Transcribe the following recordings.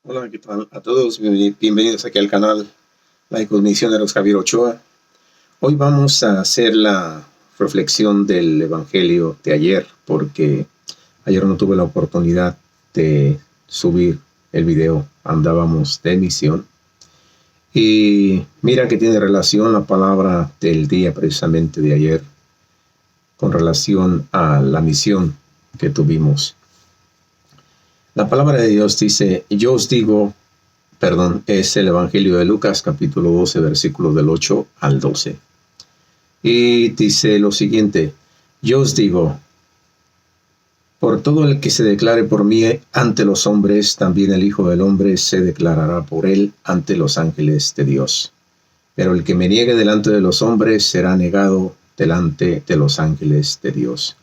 Hola, ¿qué tal a todos? Bienvenidos aquí al canal Laicos Misioneros Javier Ochoa. Hoy vamos a hacer la reflexión del Evangelio de ayer, porque ayer no tuve la oportunidad de subir el video, andábamos de misión. Y mira que tiene relación la palabra del día precisamente de ayer con relación a la misión que tuvimos. La palabra de Dios dice, yo os digo, es el Evangelio de Lucas, capítulo 12, versículos del 8 al 12. Y dice lo siguiente, yo os digo, por todo el que se declare por mí ante los hombres, también el Hijo del Hombre se declarará por él ante los ángeles de Dios. Pero el que me niegue delante de los hombres será negado delante de los ángeles de Dios.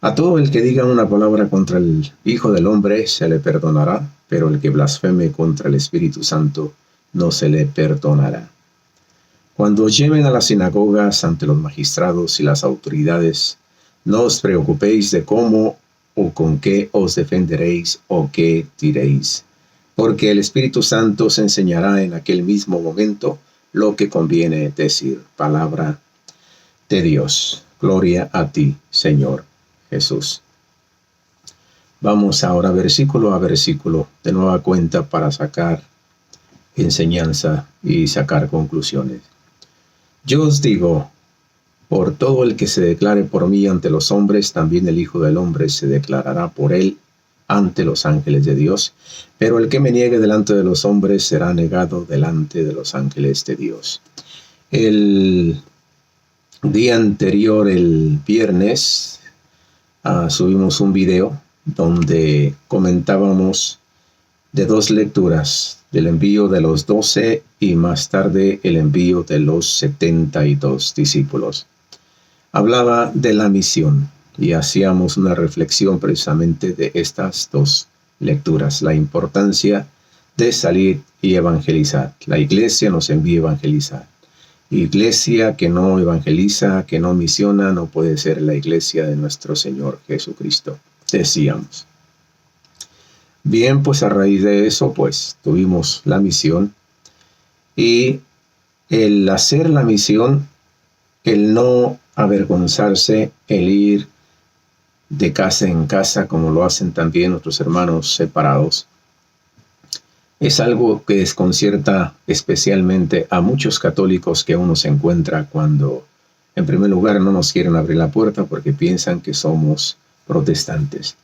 A todo el que diga una palabra contra el Hijo del Hombre se le perdonará, pero el que blasfeme contra el Espíritu Santo no se le perdonará. Cuando os lleven a las sinagogas ante los magistrados y las autoridades, no os preocupéis de cómo o con qué os defenderéis o qué diréis, porque el Espíritu Santo os enseñará en aquel mismo momento lo que conviene decir. Palabra de Dios. Gloria a ti, Señor Jesús. Vamos ahora versículo a versículo de nueva cuenta para sacar enseñanza y sacar conclusiones. Yo os digo, por todo el que se declare por mí ante los hombres, también el Hijo del Hombre se declarará por él ante los ángeles de Dios. Pero el que me niegue delante de los hombres será negado delante de los ángeles de Dios. El día anterior, el viernes, subimos un video donde comentábamos de dos lecturas, del envío de los 12 y más tarde el envío de los 72 discípulos. Hablaba de la misión y hacíamos una reflexión precisamente de estas dos lecturas, la importancia de salir y evangelizar. La iglesia nos envía a evangelizar. Iglesia que no evangeliza, que no misiona, no puede ser la iglesia de nuestro Señor Jesucristo, decíamos. Bien, pues a raíz de eso, pues tuvimos la misión y el hacer la misión, el no avergonzarse, el ir de casa en casa, como lo hacen también nuestros hermanos separados, es algo que desconcierta especialmente a muchos católicos que uno se encuentra cuando, en primer lugar, no nos quieren abrir la puerta porque piensan que somos protestantes.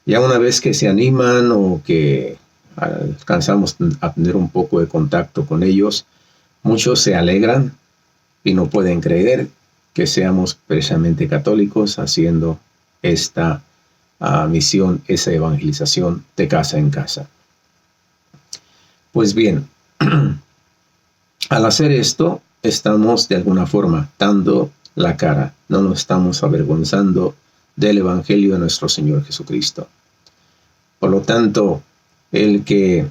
Ya una vez que se animan o que alcanzamos a tener un poco de contacto con ellos, muchos se alegran y no pueden creer que seamos precisamente católicos haciendo esta misión, esa evangelización de casa en casa. Pues bien, al hacer esto, estamos de alguna forma dando la cara, no nos estamos avergonzando del Evangelio de nuestro Señor Jesucristo. Por lo tanto, el que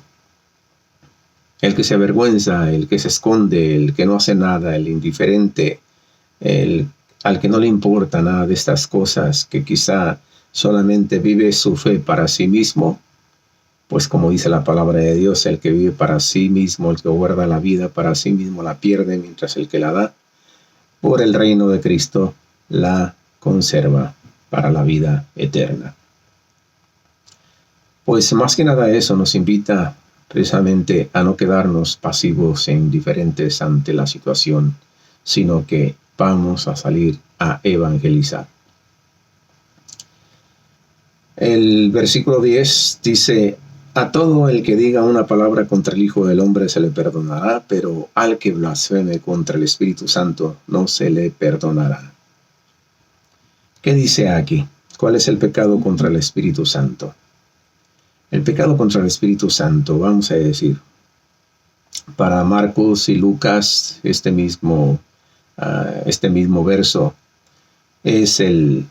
se avergüenza, el que se esconde, el que no hace nada, el indiferente, al que no le importa nada de estas cosas, que quizá solamente vive su fe para sí mismo, pues como dice la palabra de Dios, el que vive para sí mismo, el que guarda la vida para sí mismo la pierde, mientras el que la da por el reino de Cristo la conserva para la vida eterna. Pues más que nada eso nos invita precisamente a no quedarnos pasivos e indiferentes ante la situación, sino que vamos a salir a evangelizar. El versículo 10 dice, a todo el que diga una palabra contra el Hijo del Hombre se le perdonará, pero al que blasfeme contra el Espíritu Santo no se le perdonará. ¿Qué dice aquí? ¿Cuál es el pecado contra el Espíritu Santo? El pecado contra el Espíritu Santo, vamos a decir, para Marcos y Lucas, este mismo verso, es el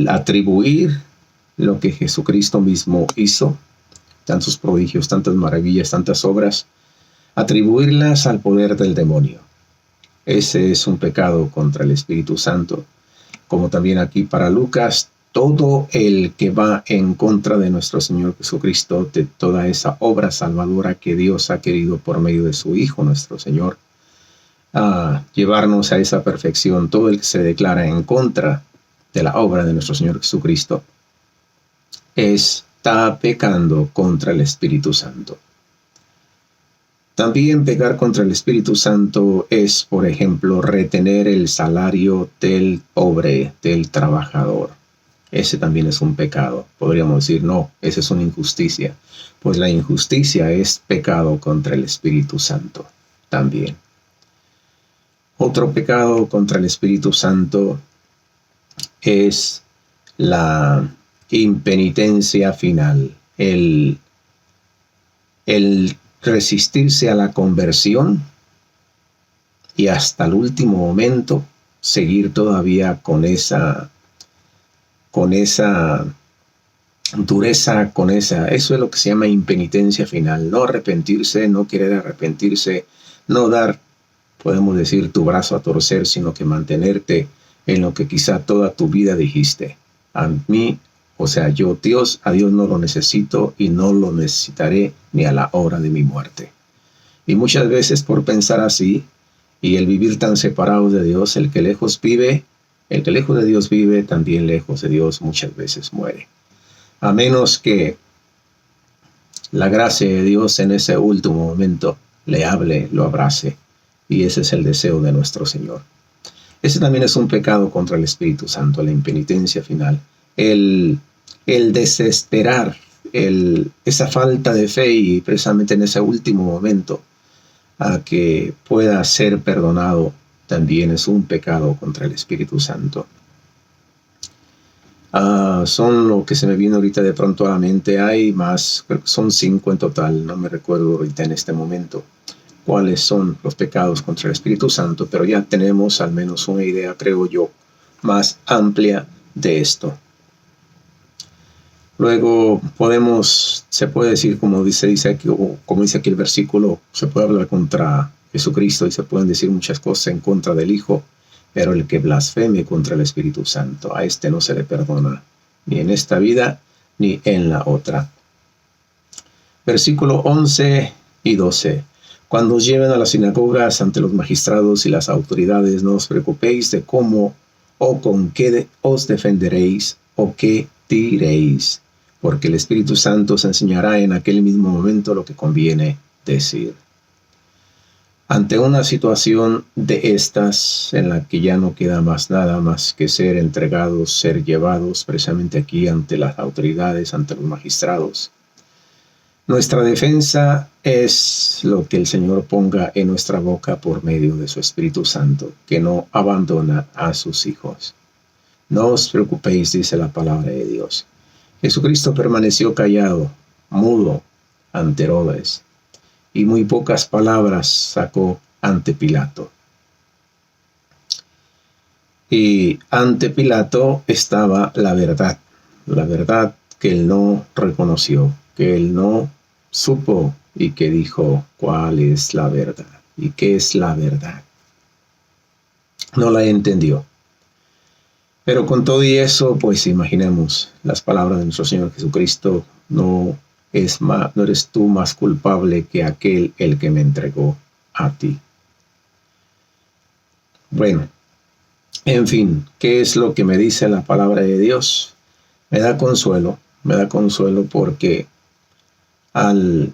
atribuir lo que Jesucristo mismo hizo, tantos prodigios, tantas maravillas, tantas obras, atribuirlas al poder del demonio. Ese es un pecado contra el Espíritu Santo. Como también aquí para Lucas, todo el que va en contra de nuestro Señor Jesucristo, de toda esa obra salvadora que Dios ha querido por medio de su Hijo, nuestro Señor, a llevarnos a esa perfección. Todo el que se declara en contra de la obra de nuestro Señor Jesucristo está pecando contra el Espíritu Santo. También pecar contra el Espíritu Santo es, por ejemplo, retener el salario del pobre, del trabajador. Ese también es un pecado. Podríamos decir, no, esa es una injusticia. Pues la injusticia es pecado contra el Espíritu Santo también. Otro pecado contra el Espíritu Santo es la impenitencia final, el resistirse a la conversión y hasta el último momento seguir todavía con esa dureza, eso es lo que se llama impenitencia final. No arrepentirse, no querer arrepentirse, no dar, podemos decir, tu brazo a torcer, sino que mantenerte en lo que quizá toda tu vida dijiste. A mí, o sea, yo, a Dios no lo necesito y no lo necesitaré ni a la hora de mi muerte. Y muchas veces por pensar así y el vivir tan separados de Dios, el que lejos de Dios vive, también lejos de Dios muchas veces muere. A menos que la gracia de Dios en ese último momento le hable, lo abrace. Y ese es el deseo de nuestro Señor. Ese también es un pecado contra el Espíritu Santo, la impenitencia final. El desesperar, esa falta de fe y precisamente en ese último momento a que pueda ser perdonado, también es un pecado contra el Espíritu Santo. Son lo que se me viene ahorita de pronto a la mente. Hay más, son 5 en total, no me recuerdo ahorita en este momento cuáles son los pecados contra el Espíritu Santo, pero ya tenemos al menos una idea, creo yo, más amplia de esto. Luego se puede decir, como dice aquí el versículo, se puede hablar contra Jesucristo y se pueden decir muchas cosas en contra del Hijo, pero el que blasfeme contra el Espíritu Santo, a este no se le perdona, ni en esta vida, ni en la otra. Versículo 11 y 12. Cuando os lleven a las sinagogas ante los magistrados y las autoridades, no os preocupéis de cómo o con qué os defenderéis o qué diréis, porque el Espíritu Santo os enseñará en aquel mismo momento lo que conviene decir. Ante una situación de estas, en la que ya no queda más nada más que ser entregados, ser llevados precisamente aquí ante las autoridades, ante los magistrados, nuestra defensa es lo que el Señor ponga en nuestra boca por medio de su Espíritu Santo, que no abandona a sus hijos. No os preocupéis, dice la palabra de Dios. Jesucristo permaneció callado, mudo, ante Herodes, y muy pocas palabras sacó ante Pilato. Y ante Pilato estaba la verdad que él no reconoció, que él no supo y que dijo cuál es la verdad y qué es la verdad. No la entendió. Pero con todo y eso, pues imaginemos las palabras de nuestro Señor Jesucristo: no eres tú más culpable que aquel el que me entregó a ti. Bueno, en fin, ¿qué es lo que me dice la palabra de Dios? Me da consuelo porque al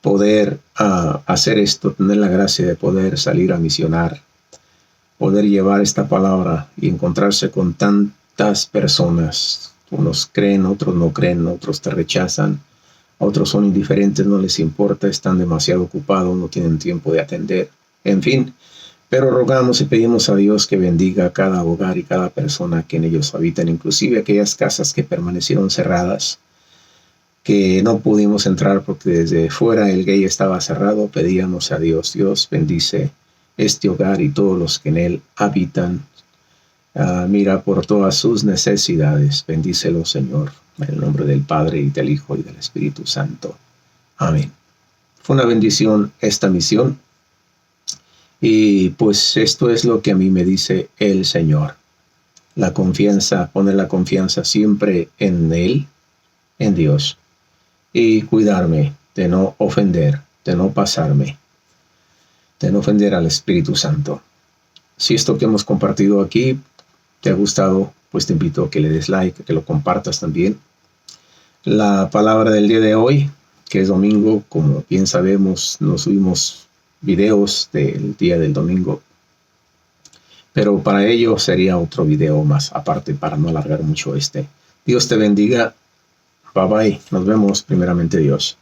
poder hacer esto, tener la gracia de poder salir a misionar, poder llevar esta palabra y encontrarse con tantas personas, unos creen, otros no creen, otros te rechazan, otros son indiferentes, no les importa, están demasiado ocupados, no tienen tiempo de atender, en fin. Pero rogamos y pedimos a Dios que bendiga a cada hogar y cada persona que en ellos habitan, inclusive aquellas casas que permanecieron cerradas, que no pudimos entrar porque desde fuera el gate estaba cerrado. Pedíamos a Dios: Dios, bendice este hogar y todos los que en él habitan. Mira por todas sus necesidades. Bendícelo, Señor, en el nombre del Padre y del Hijo y del Espíritu Santo. Amén. Fue una bendición esta misión. Y pues esto es lo que a mí me dice el Señor. la confianza, poner la confianza siempre en Él, en Dios, y cuidarme de no ofender, de no pasarme, de no ofender al Espíritu Santo. Si esto que hemos compartido aquí te ha gustado, pues te invito a que le des like, a que lo compartas también. La palabra del día de hoy, que es domingo, como bien sabemos, no subimos videos del día del domingo, pero para ello sería otro video más aparte para no alargar mucho este. Dios te bendiga. Bye bye. Nos vemos primeramente Dios.